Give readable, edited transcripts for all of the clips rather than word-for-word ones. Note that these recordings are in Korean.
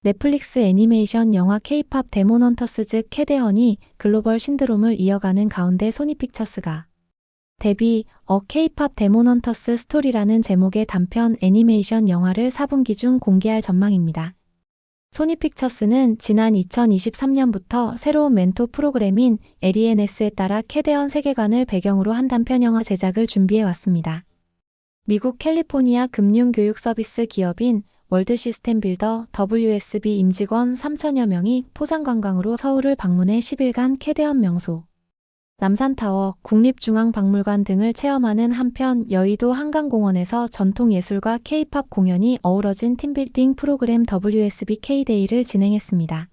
넷플릭스 애니메이션 영화 K-팝 데몬 헌터스 즉 캐데헌이 글로벌 신드롬을 이어가는 가운데 소니픽처스가 데뷔 K-팝 데몬 헌터스 스토리라는 제목의 단편 애니메이션 영화를 4분기 중 공개할 전망입니다. 소니픽처스는 지난 2023년부터 새로운 멘토 프로그램인 LENS에 따라 캐데헌 세계관을 배경으로 한 단편 영화 제작을 준비해왔습니다. 미국 캘리포니아 금융교육 서비스 기업인 월드 시스템 빌더 WSB 임직원 3천여 명이 포상관광으로 서울을 방문해 10일간 캐데헌 명소, 남산타워, 국립중앙박물관 등을 체험하는 한편 여의도 한강공원에서 전통예술과 K-팝 공연이 어우러진 팀빌딩 프로그램 WSB K-데이를 진행했습니다.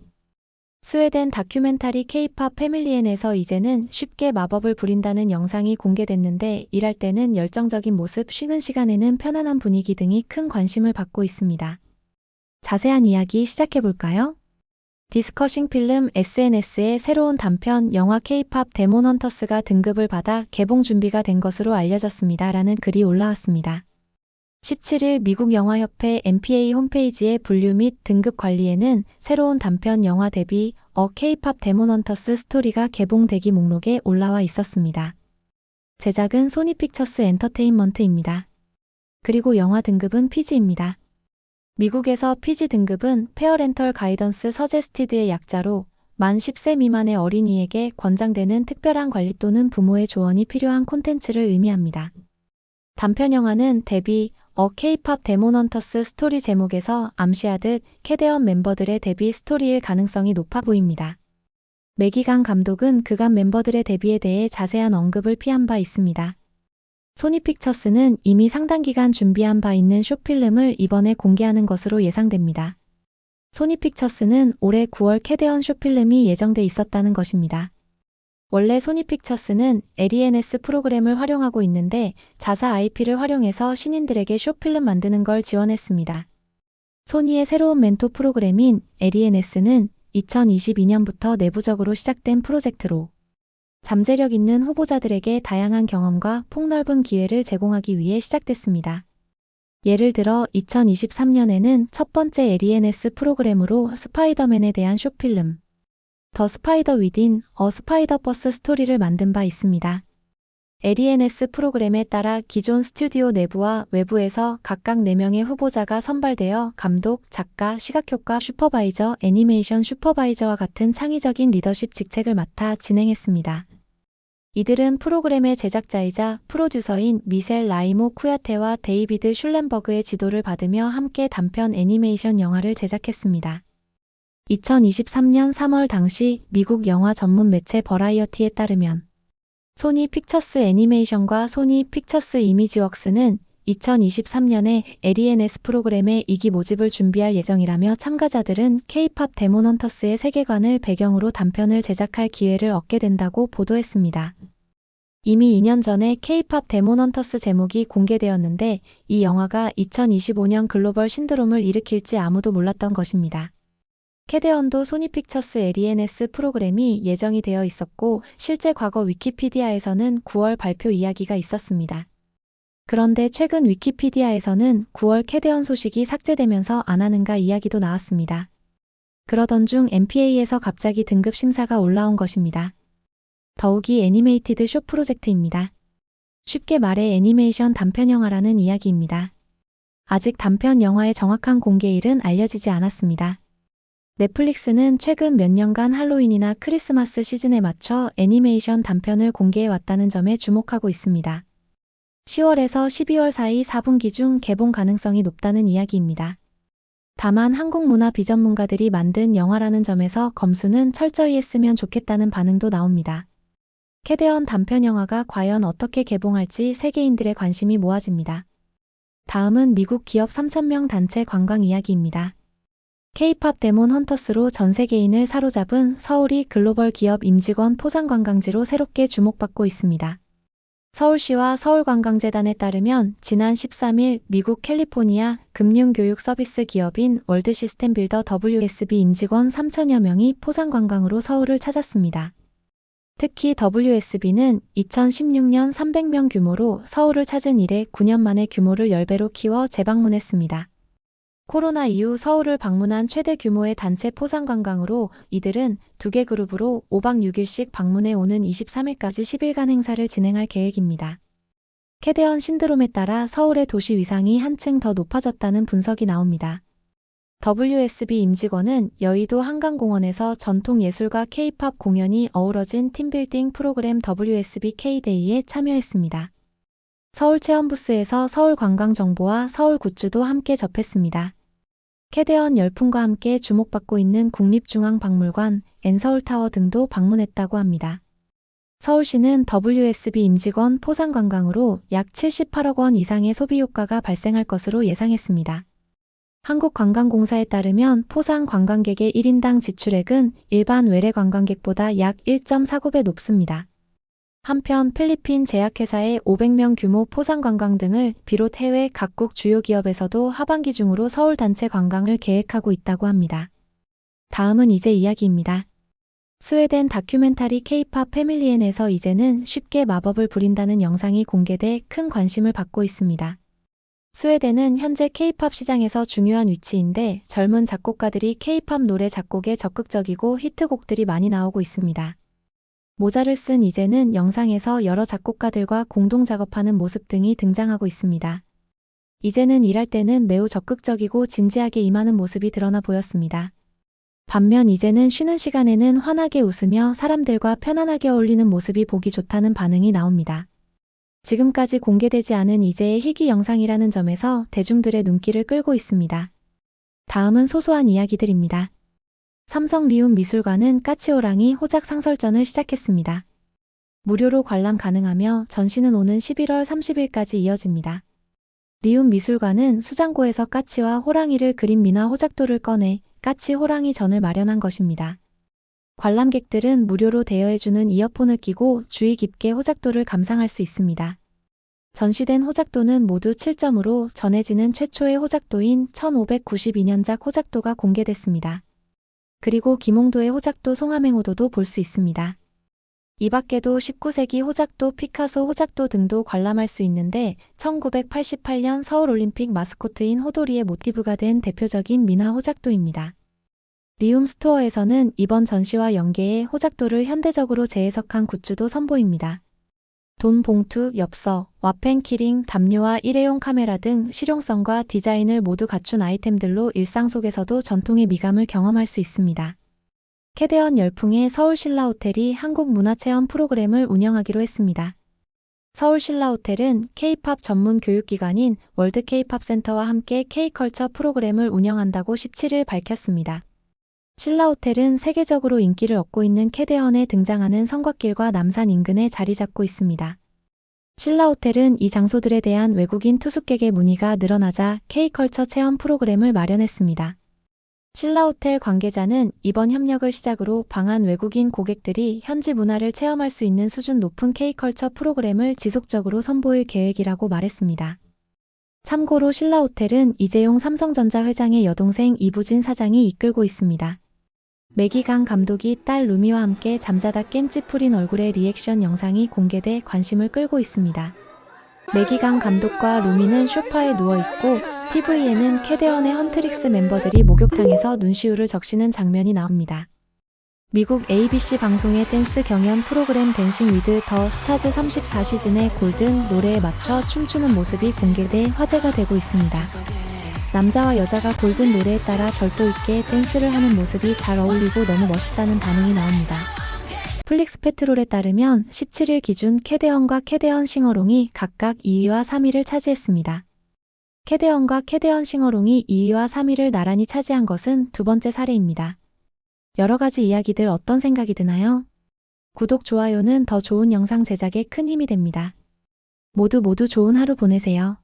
스웨덴 다큐멘터리 K-팝 패밀리엔에서 이제는 쉽게 마법을 부린다는 영상이 공개됐는데 일할 때는 열정적인 모습, 쉬는 시간에는 편안한 분위기 등이 큰 관심을 받고 있습니다. 자세한 이야기 시작해볼까요? 디스커싱 필름 SNS에 새로운 단편 영화 K-팝 데몬 헌터스가 등급을 받아 개봉 준비가 된 것으로 알려졌습니다. 라는 글이 올라왔습니다. 17일 미국 영화협회 MPA 홈페이지의 분류 및 등급 관리에는 새로운 단편 영화 데뷔 K-팝 데몬 헌터스 스토리가 개봉 대기 목록에 올라와 있었습니다. 제작은 소니픽처스 엔터테인먼트입니다. 그리고 영화 등급은 PG입니다. 미국에서 PG 등급은 페어렌털 가이던스 서제스티드의 약자로 만 10세 미만의 어린이에게 권장되는 특별한 관리 또는 부모의 조언이 필요한 콘텐츠를 의미합니다. 단편 영화는 데뷔 K-팝 데몬 헌터스 스토리 제목에서 암시하듯 캐데헌 멤버들의 데뷔 스토리일 가능성이 높아 보입니다. 매기강 감독은 그간 멤버들의 데뷔에 대해 자세한 언급을 피한 바 있습니다. 소니픽처스는 이미 상당 기간 준비한 바 있는 숏필름을 이번에 공개하는 것으로 예상됩니다. 소니픽처스는 올해 9월 캐데헌 숏필름이 예정돼 있었다는 것입니다. 원래 소니픽처스는 LENS 프로그램을 활용하고 있는데 자사 IP를 활용해서 신인들에게 숏필름 만드는 걸 지원했습니다. 소니의 새로운 멘토 프로그램인 LENS는 2022년부터 내부적으로 시작된 프로젝트로 잠재력 있는 후보자들에게 다양한 경험과 폭넓은 기회를 제공하기 위해 시작됐습니다. 예를 들어 2023년에는 첫 번째 LENS 프로그램으로 스파이더맨에 대한 숏필름 더 스파이더 위딘 스파이더버스 스토리를 만든 바 있습니다. LENS 프로그램에 따라 기존 스튜디오 내부와 외부에서 각각 4명의 후보자가 선발되어 감독, 작가, 시각효과 슈퍼바이저, 애니메이션 슈퍼바이저와 같은 창의적인 리더십 직책을 맡아 진행했습니다. 이들은 프로그램의 제작자이자 프로듀서인 미셀 라이모 쿠야테와 데이비드 슐렌버그의 지도를 받으며 함께 단편 애니메이션 영화를 제작했습니다. 2023년 3월 당시 미국 영화 전문 매체 버라이어티에 따르면 소니 픽처스 애니메이션과 소니 픽처스 이미지웍스는 2023년에 LENS 프로그램의 2기 모집을 준비할 예정이라며 참가자들은 K-팝 데몬 헌터스의 세계관을 배경으로 단편을 제작할 기회를 얻게 된다고 보도했습니다. 이미 2년 전에 K-팝 데몬 헌터스 제목이 공개되었는데 이 영화가 2025년 글로벌 신드롬을 일으킬지 아무도 몰랐던 것입니다. 캐데헌도 소니픽처스 LENS 프로그램이 예정이 되어 있었고 실제 과거 위키피디아에서는 9월 발표 이야기가 있었습니다. 그런데 최근 위키피디아에서는 9월 캐데헌 소식이 삭제되면서 안 하는가 이야기도 나왔습니다. 그러던 중 MPA에서 갑자기 등급 심사가 올라온 것입니다. 더욱이 애니메이티드 숏 프로젝트입니다. 쉽게 말해 애니메이션 단편 영화라는 이야기입니다. 아직 단편 영화의 정확한 공개일은 알려지지 않았습니다. 넷플릭스는 최근 몇 년간 할로윈이나 크리스마스 시즌에 맞춰 애니메이션 단편을 공개해왔다는 점에 주목하고 있습니다. 10월에서 12월 사이 4분기 중 개봉 가능성이 높다는 이야기입니다. 다만 한국 문화 비전문가들이 만든 영화라는 점에서 검수는 철저히 했으면 좋겠다는 반응도 나옵니다. 캐데헌 단편 영화가 과연 어떻게 개봉할지 세계인들의 관심이 모아집니다. 다음은 미국 기업 3,000명 단체 관광 이야기입니다. K-팝 데몬 헌터스로 전 세계인을 사로잡은 서울이 글로벌 기업 임직원 포상관광지로 새롭게 주목받고 있습니다. 서울시와 서울관광재단에 따르면 지난 13일 미국 캘리포니아 금융교육 서비스 기업인 월드 시스템 빌더 WSB 임직원 3천여 명이 포상관광으로 서울을 찾았습니다. 특히 WSB는 2016년 300명 규모로 서울을 찾은 이래 9년 만에 규모를 10배로 키워 재방문했습니다. 코로나 이후 서울을 방문한 최대 규모의 단체 포상 관광으로 이들은 2개 그룹으로 5박 6일씩 방문해 오는 23일까지 10일간 행사를 진행할 계획입니다. 캐대헌 신드롬에 따라 서울의 도시 위상이 한층 더 높아졌다는 분석이 나옵니다. WSB 임직원은 여의도 한강공원에서 전통예술과 K-팝 공연이 어우러진 팀빌딩 프로그램 WSB K-데이에 참여했습니다. 서울체험부스에서 서울관광정보와 서울 굿즈도 함께 접했습니다. 캐대헌 열풍과 함께 주목받고 있는 국립중앙박물관, N서울타워 등도 방문했다고 합니다. 서울시는 WSB 임직원 포상관광으로 약 78억 원 이상의 소비효과가 발생할 것으로 예상했습니다. 한국관광공사에 따르면 포상 관광객의 1인당 지출액은 일반 외래 관광객보다 약 1.49배 높습니다. 한편 필리핀 제약회사의 500명 규모 포상관광 등을 비롯 해외 각국 주요 기업에서도 하반기 중으로 서울 단체 관광을 계획하고 있다고 합니다. 다음은 이제 이야기입니다. 스웨덴 다큐멘터리 K-팝 패밀리엔에서 이제는 쉽게 마법을 부린다는 영상이 공개돼 큰 관심을 받고 있습니다. 스웨덴은 현재 K-팝 시장에서 중요한 위치인데 젊은 작곡가들이 K-팝 노래 작곡에 적극적이고 히트곡들이 많이 나오고 있습니다. 모자를 쓴 이제는 영상에서 여러 작곡가들과 공동 작업하는 모습 등이 등장하고 있습니다. 이제는 일할 때는 매우 적극적이고 진지하게 임하는 모습이 드러나 보였습니다. 반면 이제는 쉬는 시간에는 환하게 웃으며 사람들과 편안하게 어울리는 모습이 보기 좋다는 반응이 나옵니다. 지금까지 공개되지 않은 이제의 희귀 영상이라는 점에서 대중들의 눈길을 끌고 있습니다. 다음은 소소한 이야기들입니다. 삼성 리움 미술관은 까치호랑이 호작 상설전을 시작했습니다. 무료로 관람 가능하며 전시는 오는 11월 30일까지 이어집니다. 리움 미술관은 수장고에서 까치와 호랑이를 그린 민화 호작도를 꺼내 까치 호랑이 전을 마련한 것입니다. 관람객들은 무료로 대여해주는 이어폰을 끼고 주의 깊게 호작도를 감상할 수 있습니다. 전시된 호작도는 모두 7점으로 전해지는 최초의 호작도인 1592년작 호작도가 공개됐습니다. 그리고 김홍도의 호작도 송암행호도도 볼 수 있습니다. 이 밖에도 19세기 호작도, 피카소 호작도 등도 관람할 수 있는데 1988년 서울올림픽 마스코트인 호돌이의 모티브가 된 대표적인 민화 호작도입니다. 리움 스토어에서는 이번 전시와 연계해 호작도를 현대적으로 재해석한 굿즈도 선보입니다. 돈 봉투, 엽서, 와펜 키링, 담요와 일회용 카메라 등 실용성과 디자인을 모두 갖춘 아이템들로 일상 속에서도 전통의 미감을 경험할 수 있습니다. 캐대헌 열풍의 서울신라호텔이 한국문화체험 프로그램을 운영하기로 했습니다. 서울신라호텔은 K-팝 전문 교육기관인 월드 K-팝 센터와 함께 K-컬처 프로그램을 운영한다고 17일 밝혔습니다. 신라호텔은 세계적으로 인기를 얻고 있는 캐대헌에 등장하는 성곽길과 남산 인근에 자리 잡고 있습니다. 신라호텔은 이 장소들에 대한 외국인 투숙객의 문의가 늘어나자 K-컬처 체험 프로그램을 마련했습니다. 신라호텔 관계자는 이번 협력을 시작으로 방한 외국인 고객들이 현지 문화를 체험할 수 있는 수준 높은 K-컬처 프로그램을 지속적으로 선보일 계획이라고 말했습니다. 참고로 신라호텔은 이재용 삼성전자 회장의 여동생 이부진 사장이 이끌고 있습니다. 매기강 감독이 딸 루미와 함께 잠자다 깬 찌푸린 얼굴의 리액션 영상이 공개돼 관심을 끌고 있습니다. 매기강 감독과 루미는 소파에 누워있고 TV에는 캐대헌의 헌트릭스 멤버들이 목욕탕에서 눈시울을 적시는 장면이 나옵니다. 미국 ABC 방송의 댄스 경연 프로그램 댄싱 위드 더 스타즈 34시즌의 골든 노래에 맞춰 춤추는 모습이 공개돼 화제가 되고 있습니다. 남자와 여자가 골든 노래에 따라 절도 있게 댄스를 하는 모습이 잘 어울리고 너무 멋있다는 반응이 나옵니다. 플릭스 페트롤에 따르면 17일 기준 캐대헌과 캐대헌 싱어롱이 각각 2위와 3위를 차지했습니다. 캐대헌과 캐대헌 싱어롱이 2위와 3위를 나란히 차지한 것은 두 번째 사례입니다. 여러 가지 이야기들 어떤 생각이 드나요? 구독, 좋아요는 더 좋은 영상 제작에 큰 힘이 됩니다. 모두 좋은 하루 보내세요.